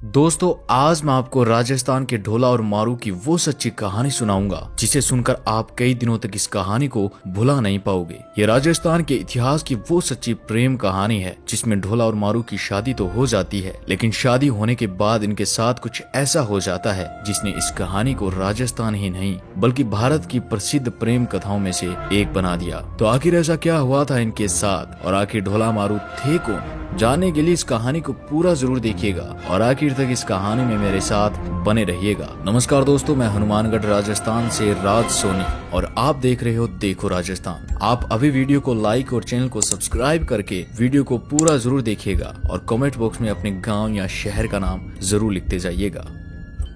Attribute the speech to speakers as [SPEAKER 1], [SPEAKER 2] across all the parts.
[SPEAKER 1] दोस्तों, आज मैं आपको राजस्थान के ढोला और मारू की वो सच्ची कहानी सुनाऊंगा जिसे सुनकर आप कई दिनों तक इस कहानी को भुला नहीं पाओगे। ये राजस्थान के इतिहास की वो सच्ची प्रेम कहानी है जिसमें ढोला और मारू की शादी तो हो जाती है, लेकिन शादी होने के बाद इनके साथ कुछ ऐसा हो जाता है जिसने इस कहानी को राजस्थान ही नहीं बल्कि भारत की प्रसिद्ध प्रेम कथाओं में से एक बना दिया। तो आखिर ऐसा क्या हुआ था इनके साथ और आखिर ढोला मारू थे कौन? जानने के लिए इस कहानी को पूरा जरूर देखिएगा और आखिर तक इस कहानी में मेरे साथ बने रहिएगा। नमस्कार दोस्तों, मैं हनुमानगढ़ राजस्थान से राज सोनी और आप देख रहे हो देखो राजस्थान। आप अभी वीडियो को लाइक और चैनल को सब्सक्राइब करके वीडियो को पूरा जरूर देखिएगा और कमेंट बॉक्स में अपने गांव या शहर का नाम जरूर लिखते जाइएगा।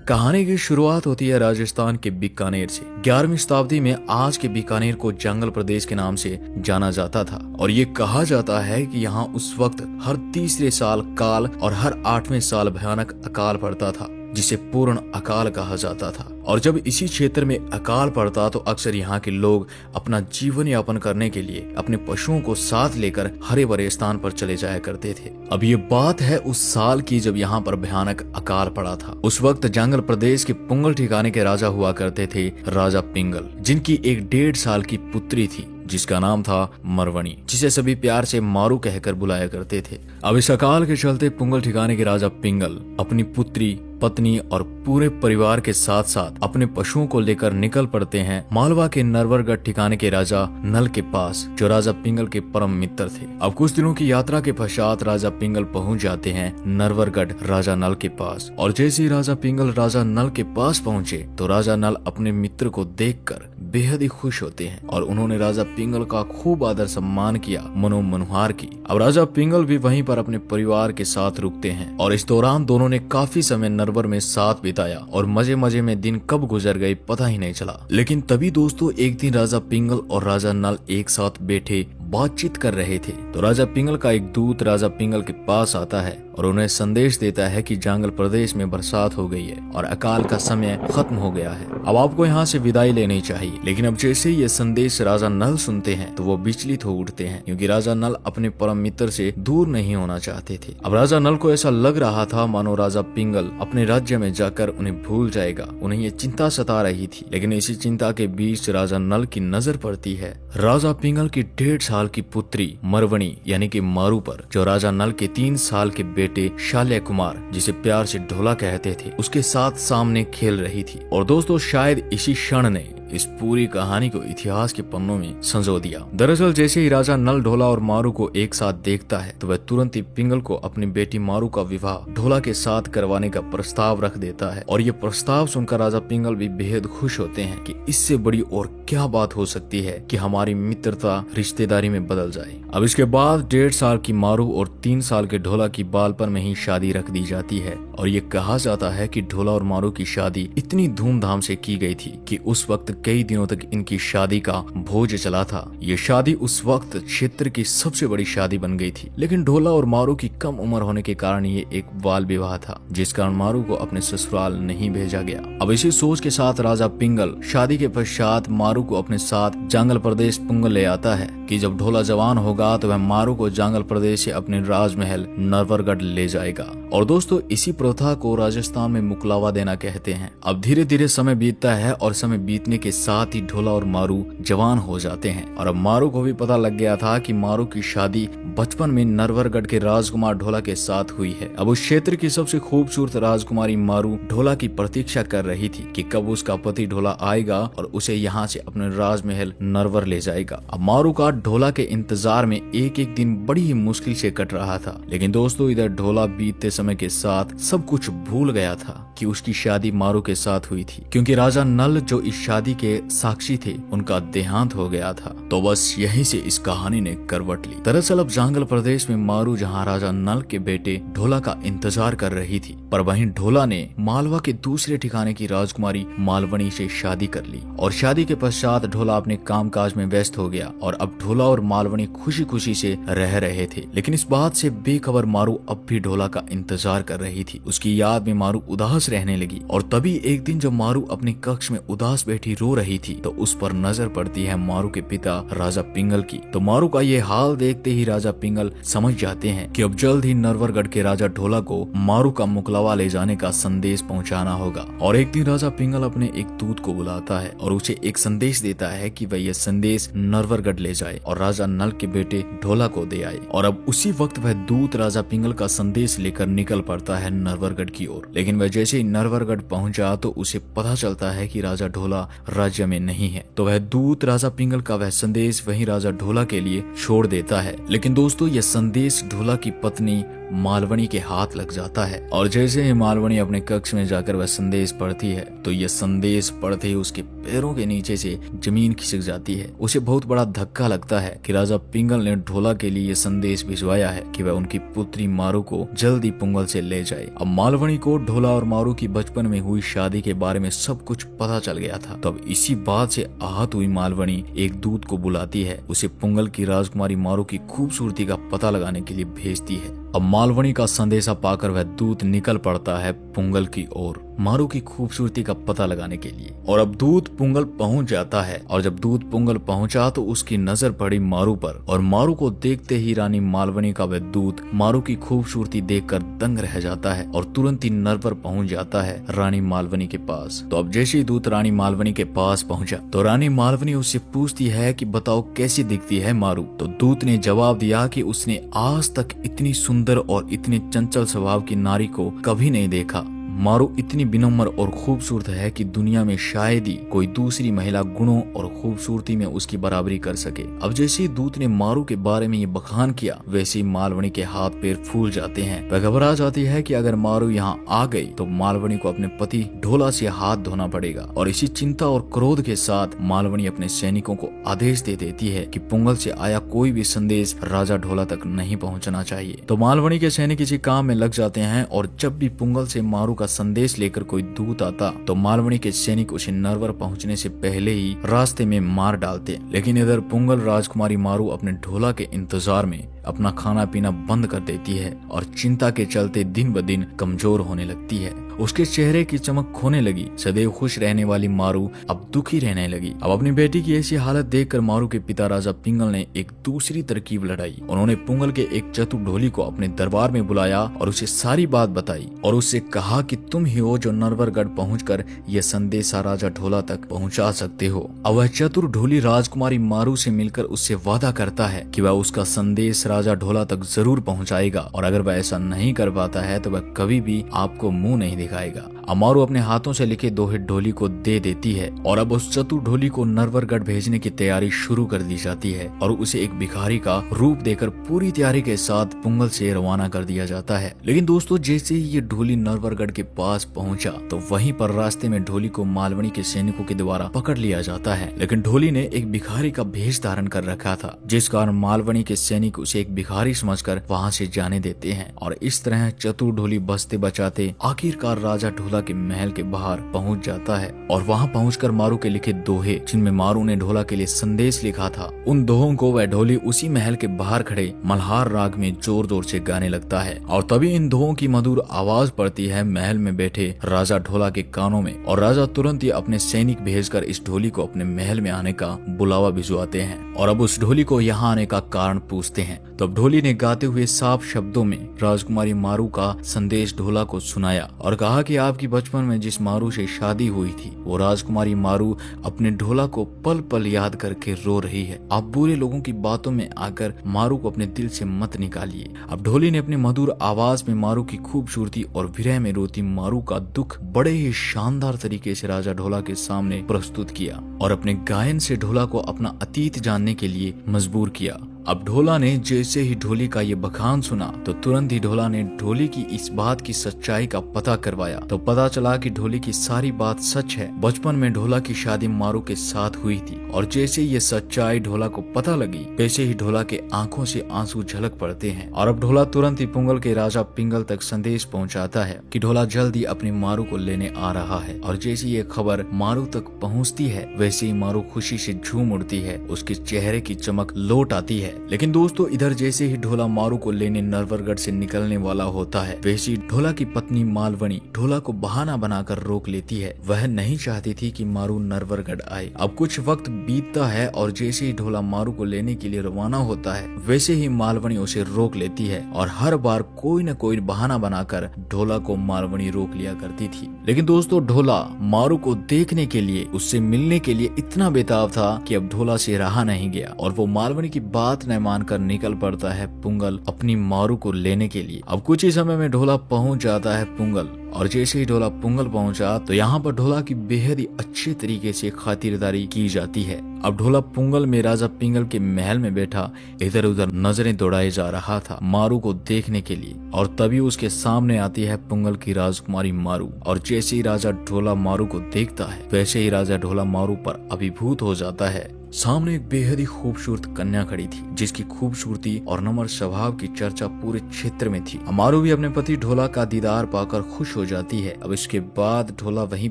[SPEAKER 1] कहानी की शुरुआत होती है राजस्थान के बीकानेर से। 11वीं शताब्दी में आज के बीकानेर को जंगल प्रदेश के नाम से जाना जाता था और ये कहा जाता है कि यहाँ उस वक्त हर तीसरे साल काल और हर 8वें साल भयानक अकाल पड़ता था जिसे पूर्ण अकाल कहा जाता था। और जब इसी क्षेत्र में अकाल पड़ता तो अक्सर यहाँ के लोग अपना जीवन यापन करने के लिए अपने पशुओं को साथ लेकर हरे भरे स्थान पर चले जाया करते थे। अब ये बात है उस साल की जब यहाँ पर भयानक अकाल पड़ा था। उस वक्त जंगल प्रदेश के पुंगल ठिकाने के राजा हुआ करते थे राजा पिंगल, जिनकी एक 1.5 साल की पुत्री थी जिसका नाम था मरवणी, जिसे सभी प्यार से मारू कहकर बुलाया करते थे। अब इस अकाल के चलते पुंगल ठिकाने के राजा पिंगल अपनी पुत्री, पत्नी और पूरे परिवार के साथ साथ अपने पशुओं को लेकर निकल पड़ते हैं मालवा के नरवरगढ़ ठिकाने के राजा नल के पास, जो राजा पिंगल के परम मित्र थे। अब कुछ दिनों की यात्रा के पश्चात राजा पिंगल पहुंच जाते हैं नरवरगढ़ राजा नल के पास और जैसे ही राजा पिंगल राजा नल के पास पहुंचे तो राजा नल अपने मित्र को देखकर बेहद ही खुश होते हैं और उन्होंने राजा पिंगल का खूब आदर सम्मान किया, मनोहार की। अब राजा पिंगल भी वहीं पर अपने परिवार के साथ रुकते हैं और इस दौरान दोनों ने काफी समय नरवर में साथ बिताया और मजे मजे में दिन कब गुजर गए पता ही नहीं चला। लेकिन तभी दोस्तों एक दिन राजा पिंगल और राजा नल एक साथ बैठे बातचीत कर रहे थे तो राजा पिंगल का एक दूत राजा पिंगल के पास आता है और उन्हें संदेश देता है कि जंगल प्रदेश में बरसात हो गई है और अकाल का समय खत्म हो गया है। अब आपको यहाँ से विदाई लेनी चाहिए। लेकिन अब जैसे ही ये संदेश राजा नल सुनते हैं तो वो विचलित हो उठते हैं, क्योंकि राजा नल अपने परम मित्र से दूर नहीं होना चाहते थे। अब राजा नल को ऐसा लग रहा था मानो राजा पिंगल अपने राज्य में जाकर उन्हें भूल जाएगा। उन्हें ये चिंता सता रही थी। लेकिन इसी चिंता के बीच राजा नल की नजर पड़ती है राजा पिंगल की 1.5 साल की पुत्री मरवणी यानी कि मारू पर, जो राजा नल के 3 साल के बेटे शाल्य कुमार, जिसे प्यार से ढोला कहते थे, उसके साथ सामने खेल रही थी। और दोस्तों शायद इसी क्षण ने इस पूरी कहानी को इतिहास के पन्नों में संजो दिया। दरअसल जैसे ही राजा नल ढोला और मारू को एक साथ देखता है तो वह तुरंत ही पिंगल को अपनी बेटी मारू का विवाह ढोला के साथ करवाने का प्रस्ताव रख देता है। और ये प्रस्ताव सुनकर राजा पिंगल भी बेहद खुश होते हैं कि इससे बड़ी और क्या बात हो सकती है कि हमारी मित्रता रिश्तेदारी में बदल जाए। अब इसके बाद 1.5 साल की मारू और 3 साल के ढोला की बालपन में ही शादी रख दी जाती है। और ये कहा जाता है कि ढोला और मारू की शादी इतनी धूमधाम से की गई थी कि उस वक्त कई दिनों तक इनकी शादी का भोज चला था। ये शादी उस वक्त क्षेत्र की सबसे बड़ी शादी बन गई थी। लेकिन ढोला और मारू की कम उम्र होने के कारण ये एक बाल विवाह था, जिस कारण मारू को अपने ससुराल नहीं भेजा गया। अब इसी सोच के साथ राजा पिंगल शादी के पश्चात मारू को अपने साथ जंगल प्रदेश पुंगल ले आता है कि जब ढोला जवान होगा तो वह मारू को जंगल प्रदेश से अपने राजमहल नरवरगढ़ ले जाएगा। और दोस्तों इसी प्रथा को राजस्थान में मुकलावा देना कहते हैं। अब धीरे धीरे समय बीतता है और समय बीतने के साथ ही ढोला और मारू जवान हो जाते हैं। और अब मारू को भी पता लग गया था कि मारू की शादी बचपन में नरवरगढ़ के राजकुमार ढोला के साथ हुई है। अब उस क्षेत्र की सबसे खूबसूरत राजकुमारी मारू ढोला की प्रतीक्षा कर रही थी कि कब उसका पति ढोला आएगा और उसे यहाँ से अपने राजमहल नरवर ले जाएगा। अब मारू का ढोला के इंतजार में एक एक दिन बड़ी ही मुश्किल से कट रहा था। लेकिन दोस्तों इधर ढोला बीतते समय के साथ सब कुछ भूल गया था कि उसकी शादी मारू के साथ हुई थी, क्योंकि राजा नल जो इस शादी के साक्षी थे उनका देहांत हो गया था। तो बस यहीं से इस कहानी ने करवट ली। दरअसल अब जंगल प्रदेश में मारू जहां राजा नल के बेटे ढोला का इंतजार कर रही थी, पर वहीं ढोला ने मालवा के दूसरे ठिकाने की राजकुमारी मालवणी से शादी कर ली। और शादी के पश्चात ढोला अपने कामकाज में व्यस्त हो गया और अब ढोला और मालवणी खुशी खुशी से रह रहे थे। लेकिन इस बात से बेखबर मारू अब भी ढोला का इंतजार कर रही थी। उसकी याद में मारू उदास रहने लगी। और तभी एक दिन जब मारू अपने कक्ष में उदास बैठी रो रही थी तो उस पर नजर पड़ती है मारू के पिता राजा पिंगल की। तो मारू का ये हाल देखते ही राजा पिंगल समझ जाते हैं कि अब जल्द ही नरवरगढ़ के राजा ढोला को मारू का मुकलावा ले जाने का संदेश पहुंचाना होगा। और एक दिन राजा पिंगल अपने एक दूत को बुलाता है और उसे एक संदेश देता है कि वह यह संदेश नरवरगढ़ ले जाए और राजा नल के बेटे ढोला को दे आए। और अब उसी वक्त वह दूत राजा पिंगल का संदेश लेकर निकल पड़ता है नरवरगढ़ की ओर। लेकिन वह जैसे ही नरवरगढ़ पहुंचा तो उसे पता चलता है कि राजा ढोला राज्य में नहीं है। तो वह दूत राजा पिंगल का वह संदेश वहीं राजा ढोला के लिए छोड़ देता है। लेकिन दोस्तों यह संदेश ढोला की पत्नी मालवनी के हाथ लग जाता है और जैसे ही मालवनी अपने कक्ष में जाकर वह संदेश पढ़ती है तो यह संदेश पढ़ते ही उसके पैरों के नीचे से जमीन खिसक जाती है। उसे बहुत बड़ा धक्का लगता है कि राजा पिंगल ने ढोला के लिए यह संदेश भिजवाया है कि वह उनकी पुत्री मारू को जल्दी पुंगल से ले जाए। अब मालवनी को ढोला और मारू की बचपन में हुई शादी के बारे में सब कुछ पता चल गया था। तो अब इसी बात से आहत हुई मालवनी एक दूत को बुलाती है, उसे पुंगल की राजकुमारी मारू की खूबसूरती का पता लगाने के लिए भेजती है। अब मालवनी का संदेशा पाकर वह दूत निकल पड़ता है पुंगल की ओर मारू की खूबसूरती का पता लगाने के लिए। और अब दूत पुंगल पहुंच जाता है और जब दूत पुंगल पहुंचा तो उसकी नजर पड़ी मारू पर और मारू को देखते ही रानी मालवनी का वह दूत मारू की खूबसूरती देखकर दंग रह जाता है और तुरंत ही नर पर पहुंच जाता है रानी मालवनी के पास। तो अब जैसे ही दूत रानी मालवनी के पास पहुंचा तो रानी मालवनी उससे पूछती है कि बताओ कैसी दिखती है मारू। तो दूत ने जवाब दिया कि उसने आज तक इतनी सुंदर और इतने चंचल स्वभाव की नारी को कभी नहीं देखा। मारू इतनी विनम्र और खूबसूरत है कि दुनिया में शायद ही कोई दूसरी महिला गुणों और खूबसूरती में उसकी बराबरी कर सके। अब जैसे ही दूत ने मारू के बारे में ये बखान किया वैसे ही मालवनी के हाथ पैर फूल जाते हैं। वह घबरा जाती है कि अगर मारू यहाँ आ गई तो मालवनी को अपने पति ढोला से हाथ धोना पड़ेगा। और इसी चिंता और क्रोध के साथ मालवनी अपने सैनिकों को आदेश दे देती है कि पुंगल से आया कोई भी संदेश राजा ढोला तक नहीं पहुँचना चाहिए। तो मालवनी के सैनिक इसी काम में लग जाते हैं और जब भी पुंगल से मारू का संदेश लेकर कोई दूत आता तो मालवनी के सैनिक उसे नरवर पहुंचने से पहले ही रास्ते में मार डालते। लेकिन इधर पुंगल राजकुमारी मारू अपने ढोला के इंतजार में अपना खाना पीना बंद कर देती है और चिंता के चलते दिन ब दिन कमजोर होने लगती है। उसके चेहरे की चमक खोने लगी। सदैव खुश रहने वाली मारू अब दुखी रहने लगी। अब अपनी बेटी की ऐसी हालत देखकर मारू के पिता राजा पिंगल ने एक दूसरी तरकीब लड़ाई। उन्होंने पुंगल के एक चतुर ढोली को अपने दरबार में बुलाया और उसे सारी बात बताई और उससे कहा कि तुम ही हो जो नरवरगढ़ पहुंचकर यह संदेशा राजा ढोला तक पहुंचा सकते हो। अब वह चतुर ढोली राजकुमारी मारू से मिलकर उससे वादा करता है कि वह उसका संदेश राजा ढोला तक जरूर पहुंचाएगा और अगर वह ऐसा नहीं कर पाता है तो वह कभी भी आपको मुंह नहीं दिखाएगा। मारू अपने हाथों से लिखे दोहे ढोली को दे देती है और अब उस चतुर ढोली को नरवरगढ़ भेजने की तैयारी शुरू कर दी जाती है और उसे एक भिखारी का रूप देकर पूरी तैयारी के साथ पुंगल से रवाना कर दिया जाता है। लेकिन दोस्तों जैसे ही ये ढोली नरवरगढ़ के पास पहुंचा तो वहीं पर रास्ते में ढोली को मालवनी के सैनिकों के द्वारा पकड़ लिया जाता है। लेकिन ढोली ने एक भिखारी का भेष धारण कर रखा था जिस कारण मालवनी के सैनिक उसे एक भिखारी समझकर वहां से जाने देते हैं और इस तरह चतुर ढोली बचते बचाते आखिरकार राजा ढोला के महल के बाहर पहुंच जाता है और वहां पहुंचकर मारू के लिखे दोहे जिनमें मारू ने ढोला के लिए संदेश लिखा था उन दोहों को वह ढोली उसी महल के बाहर खड़े मल्हार राग में जोर जोर से गाने लगता है। और तभी इन दोहों की मधुर आवाज पड़ती है महल में बैठे राजा ढोला के कानों में और राजा तुरंत ही अपने सैनिक भेजकर इस ढोली को अपने महल में आने का बुलावा भिजवाते हैं और अब उस ढोली को यहाँ आने का कारण पूछते हैं। तो अब ढोली ने गाते हुए साफ शब्दों में राजकुमारी मारू का संदेश ढोला को सुनाया और कहा कि आपकी बचपन में जिस मारू से शादी हुई थी वो राजकुमारी मारू अपने ढोला को पल पल याद करके रो रही है। आप बुरे लोगों की बातों में आकर मारू को अपने दिल से मत निकालिए। अब ढोली ने अपनी मधुर आवाज में मारू की खूबसूरती और विरह में रोती मारू का दुख बड़े ही शानदार तरीके से राजा ढोला के सामने प्रस्तुत किया और अपने गायन से ढोला को अपना अतीत जानने के लिए मजबूर किया। अब ढोला ने जैसे ही ढोली का ये बखान सुना तो तुरंत ही ढोला ने ढोली की इस बात की सच्चाई का पता करवाया। तो पता चला कि ढोली की सारी बात सच है। बचपन में ढोला की शादी मारू के साथ हुई थी और जैसे ये सच्चाई ढोला को पता लगी वैसे ही ढोला के आंखों से आंसू झलक पड़ते हैं और अब ढोला तुरंत ही पुंगल के राजा पिंगल तक संदेश पहुंचाता है कि ढोला जल्द ही अपनी मारू को लेने आ रहा है। और जैसे ये खबर मारू तक पहुंचती है वैसे ही मारू खुशी से झूम उठती है। उसके चेहरे की चमक लौट आती है है। लेकिन दोस्तों इधर जैसे ही ढोला मारू को लेने नरवरगढ़ से निकलने वाला होता है, वैसे ही ढोला की पत्नी मालवणी ढोला को बहाना बनाकर रोक लेती है। वह नहीं चाहती थी कि मारू नरवरगढ़ आए। अब कुछ वक्त बीतता है और जैसे ही ढोला मारू को लेने के लिए रवाना होता है, वैसे ही मालवणी उसे रोक लेती है और हर बार कोई न कोई बहाना बनाकर ढोला को मालवणी रोक लिया करती थी। लेकिन दोस्तों ढोला मारू को देखने के लिए, उससे मिलने के लिए इतना बेताब था कि अब ढोला से रहा नहीं गया और वो मालवणी की बात न मानकर निकल पड़ता है पुंगल अपनी मारू को लेने के लिए। अब कुछ ही समय में ढोला पहुंच जाता है पुंगल और जैसे ही ढोला पुंगल पहुंचा तो यहाँ पर ढोला की बेहद ही अच्छे तरीके से खातिरदारी की जाती है। अब ढोला पुंगल में राजा पिंगल के महल में बैठा इधर उधर नजरें दौड़ाए जा रहा था मारू को देखने के लिए, और तभी उसके सामने आती है पुंगल की राजकुमारी मारू। और जैसे ही राजा ढोला मारू को देखता है, वैसे ही राजा ढोला मारू पर अभिभूत हो जाता है। सामने एक बेहद ही खूबसूरत कन्या खड़ी थी, जिसकी खूबसूरती और नम्र स्वभाव की चर्चा पूरे क्षेत्र में थी। मारू भी अपने पति ढोला का दीदार पाकर खुश हो जाती है। अब इसके बाद ढोला वहीं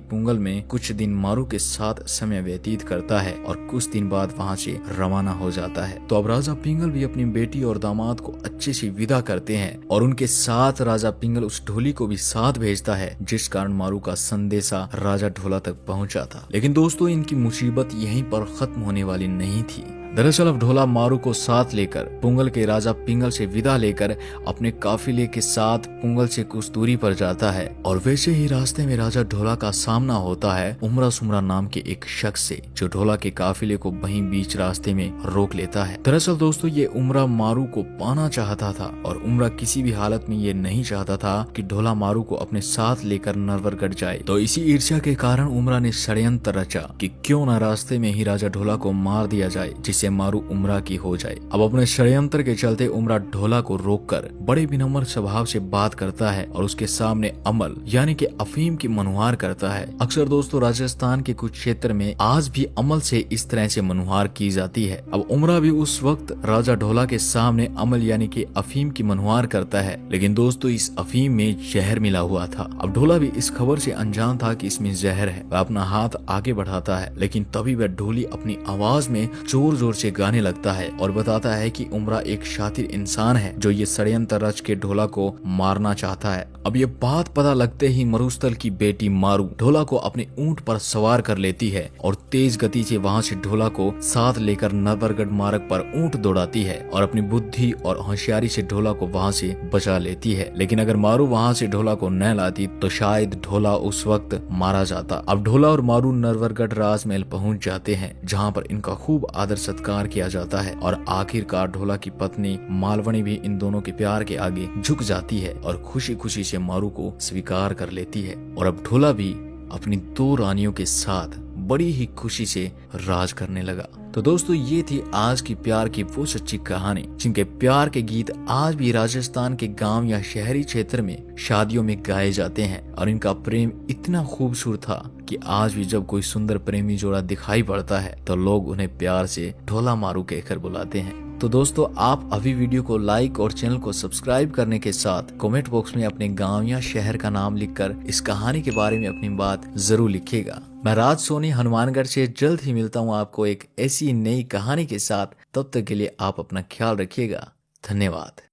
[SPEAKER 1] पुंगल में कुछ दिन मारू के साथ समय व्यतीत करता है और कुछ दिन बाद वहां से रवाना हो जाता है। तो अब राजा पिंगल भी अपनी बेटी और दामाद को अच्छे से विदा करते हैं और उनके साथ राजा पिंगल उस ढोली को भी साथ भेजता है, जिस कारण मारू का संदेशा राजा ढोला तक पहुंचा था। लेकिन दोस्तों इनकी मुसीबत यहीं पर खत्म होने वाली नहीं थी। दरअसल अब ढोला मारू को साथ लेकर पुंगल के राजा पिंगल से विदा लेकर अपने काफिले के साथ पुंगल से कुछ दूरी पर जाता है और वैसे ही रास्ते में राजा ढोला का सामना होता है उमरा सुमरा नाम के एक शख्स से, जो ढोला के काफिले को वहीं बीच रास्ते में रोक लेता है। दरअसल दोस्तों ये उमरा मारू को पाना चाहता था और उमरा किसी भी हालत में ये नहीं चाहता था कि ढोला मारू को अपने साथ लेकर नरवरगढ़ जाए। तो इसी ईर्ष्या के कारण उमरा ने षड्यंत्र रचा कि क्यों न रास्ते में ही राजा ढोला को मार दिया जाए, जिससे मारू उमरा की हो जाए। अब अपने षड्यंत्र के चलते उमरा ढोला को रोककर बड़े विनम्र स्वभाव से बात करता है और उसके सामने अमल यानी कि अफीम की मनुहार करता है। अक्सर दोस्तों राजस्थान के कुछ क्षेत्र में आज भी अमल से इस तरह से मनुहार की जाती है। अब उमरा भी उस वक्त राजा ढोला के सामने अमल यानी कि अफीम की मनुहार करता है, लेकिन दोस्तों इस अफीम में जहर मिला हुआ था। अब ढोला भी इस खबर से अनजान था कि इसमें जहर है। वह अपना हाथ आगे बढ़ाता है, लेकिन तभी वह ढोली अपनी आवाज में जोर जोर से गाने लगता है और बताता है कि उमरा एक शातिर इंसान है जो ये षड्यंत्र रच के ढोला को मारना चाहता है। अब ये बात पता लगते ही मरुस्थल की बेटी मारू ढोला को अपने ऊंट पर सवार कर लेती है और तेज गति से वहां से ढोला को साथ लेकर नरवरगढ़ मार्ग पर ऊंट दौड़ाती है और अपनी बुद्धि और होशियारी से ढोला को वहां से बचा लेती है। लेकिन अगर मारू वहां से ढोला को न लाती तो शायद ढोला उस वक्त मारा जाता। अब ढोला और मारू नरवरगढ़ राजमहल पहुंच जाते हैं, जहाँ पर इनका खूब आदर सत्कार किया जाता है और आखिरकार ढोला की पत्नी मालवणी भी इन दोनों के प्यार के आगे झुक जाती है और खुशी खुशी से मारू को स्वीकार कर लेती है। और अब ढोला भी अपनी दो रानियों के साथ बड़ी ही खुशी से राज करने लगा। तो दोस्तों ये थी आज की प्यार की वो सच्ची कहानी, जिनके प्यार के गीत आज भी राजस्थान के गांव या शहरी क्षेत्र में शादियों में गाए जाते हैं और इनका प्रेम इतना खूबसूरत था कि आज भी जब कोई सुंदर प्रेमी जोड़ा दिखाई पड़ता है तो लोग उन्हें प्यार से ढोला मारू कहकर बुलाते हैं। तो दोस्तों आप अभी वीडियो को लाइक और चैनल को सब्सक्राइब करने के साथ कमेंट बॉक्स में अपने गांव या शहर का नाम लिखकर इस कहानी के बारे में अपनी बात जरूर लिखिएगा। मैं राज सोनी हनुमानगढ़ से जल्द ही मिलता हूं आपको एक ऐसी नई कहानी के साथ। तब तक के लिए आप अपना ख्याल रखिएगा। धन्यवाद।